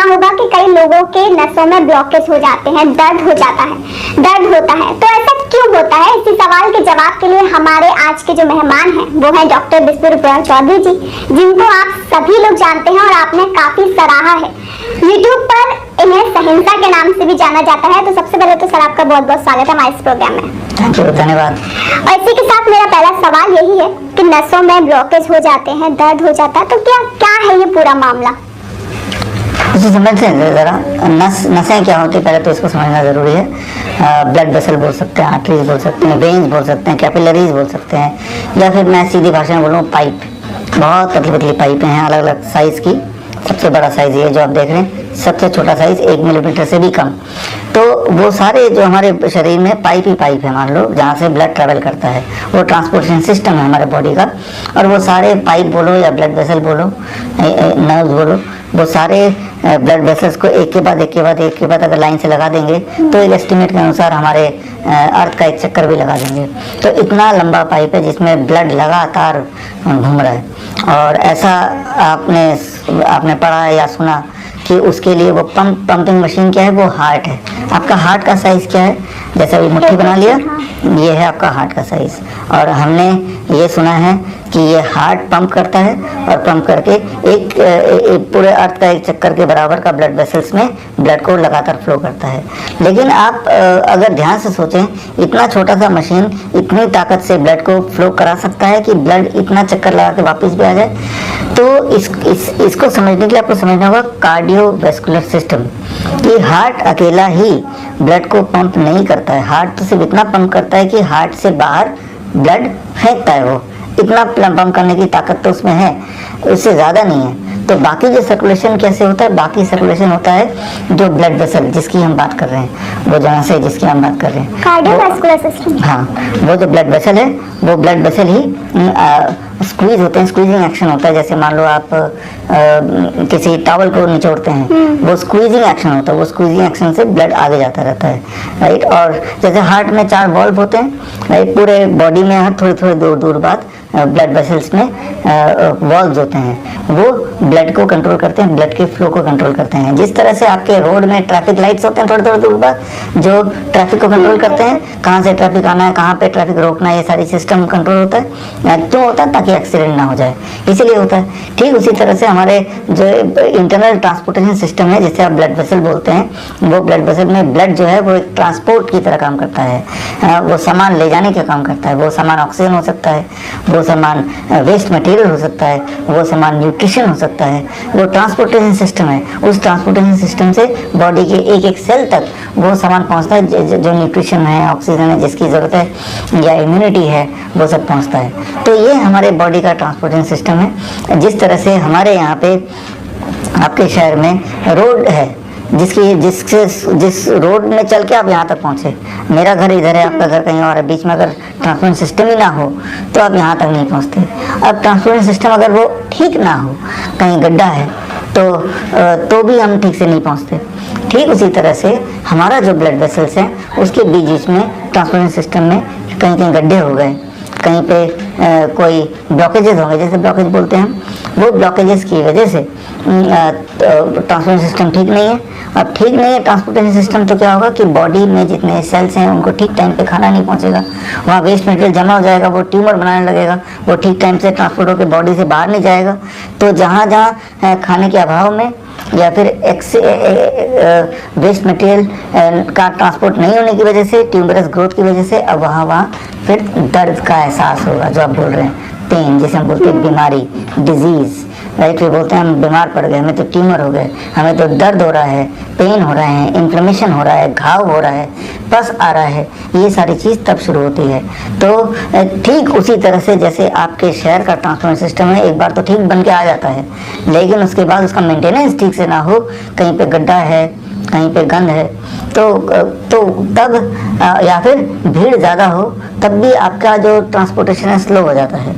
होगा कि कई लोगों के नसों में ब्लॉकेज हो जाते हैं, दर्द हो जाता है, दर्द होता है। तो ऐसा क्यों होता है? इसी सवाल के जवाब के लिए हमारे आज के जो मेहमान हैं वो है डॉक्टर बिस्मिल चौधरी जी, जिनको आप सभी लोग जानते हैं और आपने काफी सराहा है। यूट्यूब पर इन्हें सहिंसा के नाम से भी जाना जाता है। तो सबसे पहले तो सर आपका बहुत बहुत स्वागत है हमारे इस प्रोग्राम में। थैंक यू, धन्यवाद। और इसी के साथ मेरा पहला सवाल यही है कि नसों में ब्लॉकेज हो जाते हैं, दर्द हो जाता है, तो क्या है ये पूरा मामला? इसे समझते हैं जरा, नसें क्या होती है पहले तो इसको समझना जरूरी है। ब्लड वेसल बोल सकते हैं, आर्टरीज बोल सकते हैं, वेन्स बोल सकते हैं, कैपिलरीज बोल सकते हैं, या फिर मैं सीधी भाषा में बोलूँ पाइप। बहुत पतली पतली पाइपें हैं अलग अलग साइज की। सबसे बड़ा साइज ये जो आप देख रहे हैं, सबसे छोटा साइज 1 मिलीमीटर से भी कम। तो वो सारे जो हमारे शरीर में पाइप ही पाइप है, मान लो, जहाँ से ब्लड ट्रेवल करता है, वो ट्रांसपोर्टेशन सिस्टम है हमारे बॉडी का। और वो सारे पाइप बोलो या ब्लड वेसल बोलो, नर्व्स बोलो, वो सारे ब्लड वेसल्स को एक के बाद अगर लाइन से लगा देंगे तो एक एस्टिमेट के अनुसार हमारे अर्थ का एक चक्कर भी लगा देंगे। तो इतना लंबा पाइप है जिसमें ब्लड लगातार घूम रहा है। और ऐसा आपने पढ़ा है या सुना कि उसके लिए वो पंपिंग मशीन क्या है, वो हार्ट है। आपका हार्ट का साइज क्या है? जैसे अभी मुट्ठी बना लिया, ये है आपका हार्ट का साइज। और हमने ये सुना है कि ये हार्ट पंप करता है और पंप करके एक पूरे अर्थ का एक चक्कर के बराबर का ब्लड वेसल्स में ब्लड को लगातार फ्लो करता है। लेकिन आप अगर ध्यान से सोचें, इतना छोटा सा मशीन इतनी ताकत से ब्लड को फ्लो करा सकता है कि ब्लड इतना चक्कर लगा के वापस भी आ जाए। तो इसको समझने के लिए आपको समझना होगा कार्डियोवैस्कुलर सिस्टम। ये हार्ट अकेला ही ब्लड को पंप नहीं करता है। हार्ट तो सिर्फ इतना पंप करता है कि हार्ट से बाहर ब्लड फेंकता है। वो इतना पंप करने की ताकत तो उसमें है, उससे ज़्यादा नहीं है। तो बाकी जो सर्कुलेशन कैसे होता है? बाकी सर्कुलेशन होता है जो ब्लड वेसल जिसकी हम बात कर रहे हैं, वो जहाँ से जिसकी हम बात कर रहे हैं, कार्डियोवैस्कुलर सिस्टम। हाँ, वो जो ब्लड वेसल है, वो ब्लड वेसल ही स्क्वीज होते हैं। स्क्वीजिंग एक्शन होता है। जैसे मान लो आप किसी टॉवल को निचोड़ते हैं, वो स्क्वीजिंग एक्शन होता है। वो स्क्वीजिंग एक्शन से ब्लड आगे जाता रहता है, राइट। और जैसे हार्ट में 4 वॉल्व होते हैं, राइट, पूरे बॉडी में हर थोड़े दूर बाद ब्लड वेसल्स में वॉल्व्स होते हैं। वो ब्लड को कंट्रोल करते हैं, ब्लड के फ्लो को कंट्रोल करते हैं। जिस तरह से आपके रोड में ट्रैफिक लाइट्स होते हैं थोड़े दूर बाद, जो ट्रैफिक को कंट्रोल करते हैं, कहाँ से ट्रैफिक आना है, कहाँ पे ट्रैफिक रोकना है, ये सारी सिस्टम कंट्रोल होता है। क्यों होता है? ताकि एक्सीडेंट ना हो जाए, इसीलिए होता है। ठीक उसी तरह से हमारे जो इंटरनल ट्रांसपोर्टेशन सिस्टम है, जिसे आप ब्लड वेसल बोलते हैं, वो ब्लड वेसल में ब्लड जो है वो एक ट्रांसपोर्ट की तरह काम करता है। वो सामान ले जाने का काम करता है। वो सामान ऑक्सीजन हो सकता है, वो सामान वेस्ट मटेरियल हो सकता है, वो सामान न्यूट्रिशन हो सकता है। वो ट्रांसपोर्टेशन सिस्टम है। उस ट्रांसपोर्टेशन सिस्टम से बॉडी के एक सेल तक वो सामान पहुंचता है जो न्यूट्रिशन है, ऑक्सीजन है, जिसकी ज़रूरत है, या इम्यूनिटी है, वो सब पहुंचता है। तो ये हमारे बॉडी का ट्रांसपोर्टेशन सिस्टम है। जिस तरह से हमारे यहाँ पे आपके शहर में रोड है, जिस रोड में चल के आप यहाँ तक पहुँचे, मेरा घर इधर है, आपका घर कहीं और है, बीच में अगर ट्रांसपोर्टेशन सिस्टम ही ना हो तो आप यहाँ तक नहीं पहुँचते। अब ट्रांसपोर्टेशन सिस्टम अगर वो ठीक ना हो, कहीं गड्ढा है तो भी हम ठीक से नहीं पहुँचते। ठीक उसी तरह से हमारा जो ब्लड वेसल्स हैं, उसके बीच में ट्रांसपोर्टेशन सिस्टम में कहीं गड्ढे हो गए, कहीं पे कोई ब्लॉकेजेस होंगे, जैसे ब्लॉकेज बोलते हैं। वो ब्लॉकेजेस की वजह से ट्रांसपोर्टेशन सिस्टम ठीक नहीं है। अब ठीक नहीं है ट्रांसपोर्टेशन सिस्टम, तो क्या होगा कि बॉडी में जितने सेल्स हैं उनको ठीक टाइम पे खाना नहीं पहुंचेगा। वहाँ वेस्ट मटेरियल जमा हो जाएगा, वो ट्यूमर बनाने लगेगा, वो ठीक टाइम से ट्रांसपोर्ट होकर बॉडी से बाहर नहीं जाएगा। तो जहाँ खाने के अभाव में या फिर वेस्ट मटेरियल का ट्रांसपोर्ट नहीं होने की वजह से, ट्यूमरस ग्रोथ की वजह से, अब वहाँ फिर दर्द का एहसास होगा, जो आप बोल रहे हैं, पेन, जिसे हम बोलते हैं बीमारी, डिजीज, राइट। फिर बोलते हैं हम बीमार पड़ गए, हमें तो ट्यूमर हो गए, हमें तो दर्द हो रहा है, पेन हो रहा है, इन्फ्लेमेशन हो रहा है, घाव हो रहा है, पस आ रहा है। ये सारी चीज़ तब शुरू होती है। तो ठीक उसी तरह से जैसे आपके शहर का ट्रांसपोर्ट सिस्टम है, एक बार तो ठीक बन के आ जाता है, लेकिन उसके बाद उसका मेंटेनेंस ठीक से ना हो, कहीं पे गड्ढा है, कहीं पे गंद है, तो तब या फिर भीड़ ज़्यादा हो, तब भी आपका जो ट्रांसपोर्टेशन है स्लो हो जाता है।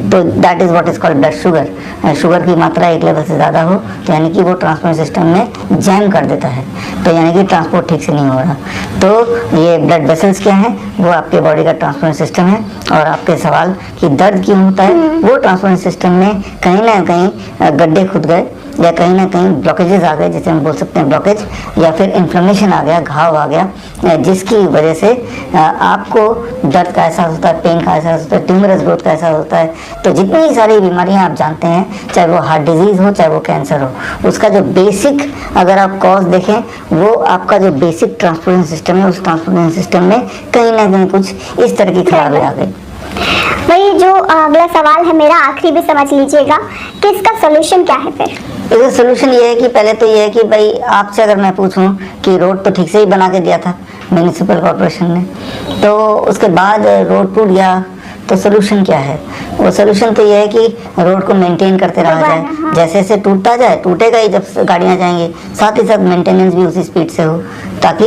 तो that is what is called blood sugar. Sugar की मात्रा एक लेवल से ज़्यादा हो तो यानी कि वो ट्रांसपोर्ट सिस्टम में जैम कर देता है, तो यानी कि ट्रांसपोर्ट ठीक से नहीं हो रहा। तो ये ब्लड वेसल्स क्या है? वो आपके बॉडी का ट्रांसपोर्ट सिस्टम है। और आपके सवाल कि दर्द क्यों होता है, वो ट्रांसपोर्ट सिस्टम में कहीं ना कहीं गड्ढे खुद गए, या कहीं ना कहीं ब्लॉकेजेस आ गए, जैसे हम बोल सकते हैं ब्लॉकेज, या फिर इन्फ्लेमेशन आ गया, घाव आ गया, जिसकी वजह से आपको दर्द का एहसास होता है, पेन का एहसास होता है, ट्यूमरस ग्रोथ का एहसास होता है। तो जितनी सारी बीमारियां आप जानते हैं, चाहे वो हार्ट डिजीज हो, चाहे वो कैंसर हो, उसका जो बेसिक अगर आप कॉज देखें, वो आपका जो बेसिक ट्रांसपोर्टेशन सिस्टम है, उस ट्रांसपोर्टेशन सिस्टम में कहीं ना कहीं कुछ इस तरह की खराबी आ गई। वही जो अगला सवाल है मेरा, आखिरी भी समझ लीजिएगा कि इसका सोल्यूशन क्या है फिर? इसका सोल्यूशन ये है कि पहले तो ये है कि भाई आपसे अगर मैं पूछूं कि रोड तो ठीक से ही बना के दिया था म्यूनिसिपल कॉर्पोरेशन ने, तो उसके बाद रोड टूट गया, तो सोल्यूशन क्या है? वो सोल्यूशन तो ये है कि रोड को मेंटेन करते रहा जाए, जैसे जैसे टूटता जाए, टूटेगा ही जब गाड़ियां जाएंगी, साथ ही साथ मेंटेनेंस भी उसी स्पीड से हो, ताकि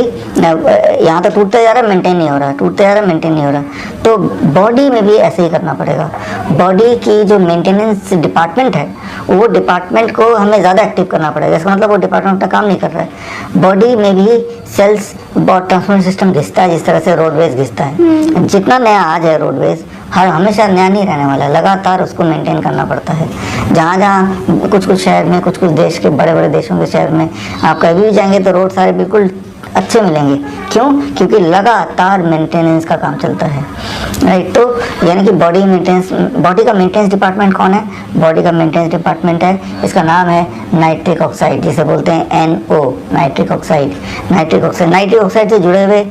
यहाँ तो टूटता जा रहा है, मेंटेन नहीं हो रहा, टूटता जा रहा है, मेंटेन नहीं हो रहा। तो बॉडी में भी ऐसे ही करना पड़ेगा। बॉडी की जो मेंटेनेंस डिपार्टमेंट है, वो डिपार्टमेंट को हमें ज़्यादा एक्टिव करना पड़ेगा। इसका मतलब वो डिपार्टमेंट अपना काम नहीं कर रहा है। बॉडी में भी सेल्स, ट्रांसपोर्ट सिस्टम घिसता है, जिस तरह से रोडवेज घिसता है। जितना नया आ जाए रोडवेज, हमेशा नया नहीं रहने वाला, लगातार उसको मेंटेन करना पड़ता है। जहाँ जहाँ कुछ शहर में, कुछ देश के बड़े बड़े देशों के शहर में आप कभी भी जाएंगे तो रोड सारे बिल्कुल अच्छे मिलेंगे। क्यों? क्योंकि लगातार मेंटेनेंस का काम चलता है, राइट। तो यानी कि बॉडी का मेंटेनेंस डिपार्टमेंट कौन है? बॉडी का मेंटेनेंस डिपार्टमेंट है, इसका नाम है नाइट्रिक ऑक्साइड, जिसे बोलते हैं NO, nitric oxide. Nitric oxide से जुड़े हुए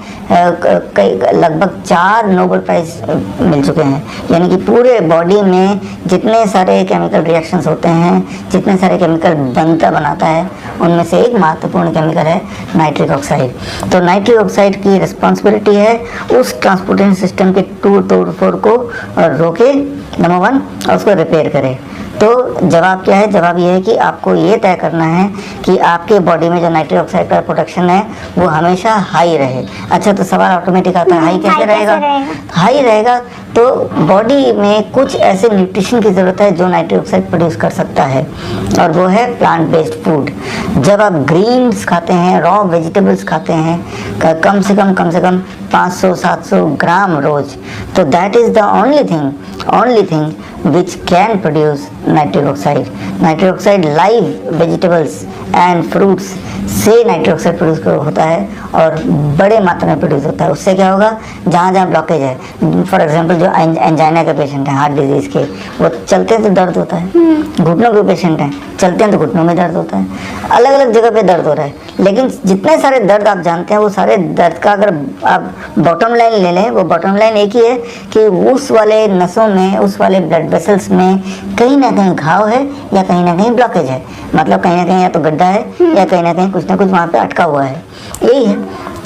लगभग 4 नोबेल प्राइज मिल चुके हैं। यानी कि पूरे बॉडी में जितने सारे केमिकल रिएक्शंस होते हैं, जितने सारे केमिकल बनाता है, उनमें से एक महत्वपूर्ण केमिकल है नाइट्रिक ऑक्साइड। तो नाइट्रिक ऑक्साइड की रिस्पॉन्सिबिलिटी है उस ट्रांसपोर्टेशन सिस्टम के तोड़-फोड़ को रोके, नंबर 1, और उसको रिपेयर करे। तो जवाब क्या है? जवाब ये है कि आपको ये तय करना है कि आपके बॉडी में जो नाइट्रिक ऑक्साइड का प्रोडक्शन है वो हमेशा हाई रहे। अच्छा, तो सवाल ऑटोमेटिक आता है, हाई कैसे रहेगा? हाई रहेगा तो बॉडी में कुछ ऐसे न्यूट्रिशन की ज़रूरत है जो नाइट्रिक ऑक्साइड प्रोड्यूस कर सकता है, और वो है प्लांट बेस्ड फूड। जब आप ग्रीन्स खाते हैं, रॉ वेजिटेबल्स खाते हैं, कम से कम 500-700 ग्राम रोज, तो that is the only thing which can produce nitric oxide. Nitric oxide live vegetables and fruits से नाइट्रिक ऑक्साइड प्रोड्यूस होता है, और बड़े मात्रा में प्रोड्यूस होता है। उससे क्या होगा? जहाँ जहाँ ब्लॉकेज है, फॉर एग्जांपल जो एंजाइना के पेशेंट हैं, हार्ट डिजीज के, वो चलते हैं तो दर्द होता है। घुटनों के पेशेंट हैं, चलते हैं तो घुटनों में दर्द होता है। अलग अलग जगह पे दर्द हो रहा है, लेकिन जितने सारे दर्द आप जानते हैं, वो सारे दर्द का अगर आप बॉटम लाइन ले लें, वो बॉटम लाइन एक ही है कि उस वाले नसों में, उस वाले ब्लड वेसल्स में कहीं ना कहीं घाव है, या कहीं ना कहीं ब्लॉकेज है। मतलब कहीं ना कहीं या तो गड्ढा है, या कहीं ना कहीं कुछ ना कुछ वहाँ पे अटका हुआ है, यही है।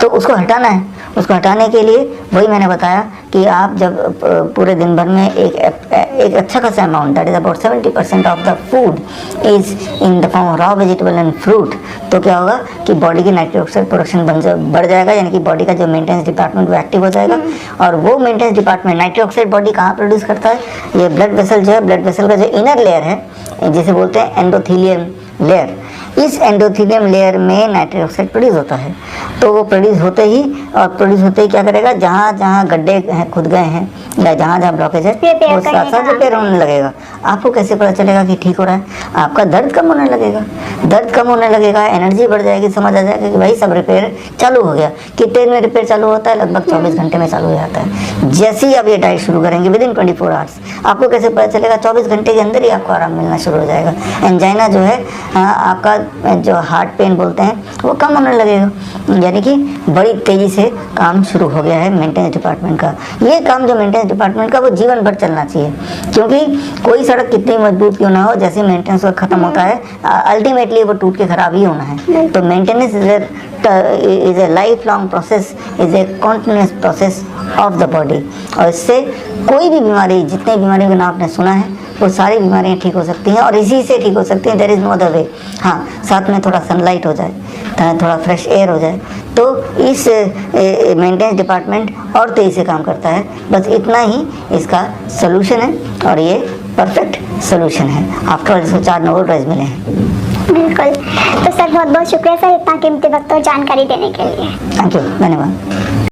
तो उसको हटाना है। उसको हटाने के लिए वही मैंने बताया कि आप जब पूरे दिन भर में एक अच्छा खासा amount, that is about 70% of the food is in the form of raw vegetable and fruit, तो क्या होगा कि बॉडी की नाइट्रिक ऑक्साइड प्रोडक्शन बढ़ जाएगा। यानी कि बॉडी का जो मेंटेनेंस डिपार्टमेंट वो एक्टिव हो जाएगा। और वो maintenance department nitric oxide body कहाँ प्रोड्यूस करता है? ये ब्लड वेसल जो है, ब्लड वेसल का जो इनर लेयर है, जिसे बोलते हैं एंडोथेलियम लेयर, इस एंडोथेलियम लेयर में नाइट्रिक ऑक्साइड प्रोड्यूस होता है। तो वो प्रोड्यूस होते ही क्या करेगा? जहाँ जहाँ गड्ढे हैं, खुद गए हैं, या जहाँ जहाँ ब्लॉकेज है, वो साथ साथ रिपेयर होने लगेगा। आपको कैसे पता चलेगा कि ठीक हो रहा है? आपका दर्द कम होने लगेगा, एनर्जी बढ़ जाएगी, समझ आ जाएगा कि भाई सब रिपेयर चालू हो गया। कितने देर में रिपेयर चालू होता है? लगभग 24 घंटे में चालू हो जाता है। जैसे ही आप ये डाइट शुरू करेंगे, विदिन 24 आवर्स, आपको कैसे पता चलेगा? 24 घंटे के अंदर ही आपको आराम मिलना शुरू हो जाएगा। एंजाइना जो है, आपका जो हार्ट पेन बोलते हैं, वो कम होने लगेगा। यानी कि बड़ी तेजी से काम शुरू हो गया है मेंटेनेंस डिपार्टमेंट का। ये काम जो मेंटेनेंस डिपार्टमेंट का, वो जीवन भर चलना चाहिए, क्योंकि कोई सड़क कितनी मजबूत क्यों ना हो, जैसे मेंटेनेंस खत्म होता है, अल्टीमेटली वो टूट के खराब ही होना है। तो maintenance is a life long process, is a continuous process of the body. और इससे कोई भी बीमारी, जितनी बीमारियों का नाम आपने सुना है, वो सारी बीमारियां ठीक हो सकती हैं, और इसी से ठीक हो सकती हैं। There is no other way. हाँ, साथ में थोड़ा सनलाइट हो जाए, थोड़ा फ्रेश एयर हो जाए, तो इस मेंटेनेंस डिपार्टमेंट और तेज़ी से काम करता है। बस इतना ही इसका सोल्यूशन है, और ये परफेक्ट सोल्यूशन है। आफ्टर ऑल इसको 4 नोबेल प्राइज मिले हैं। बिल्कुल। तो सर बहुत बहुत शुक्रिया सर, इतना कीमती वक्त और जानकारी देने के लिए। थैंक यू, धन्यवाद।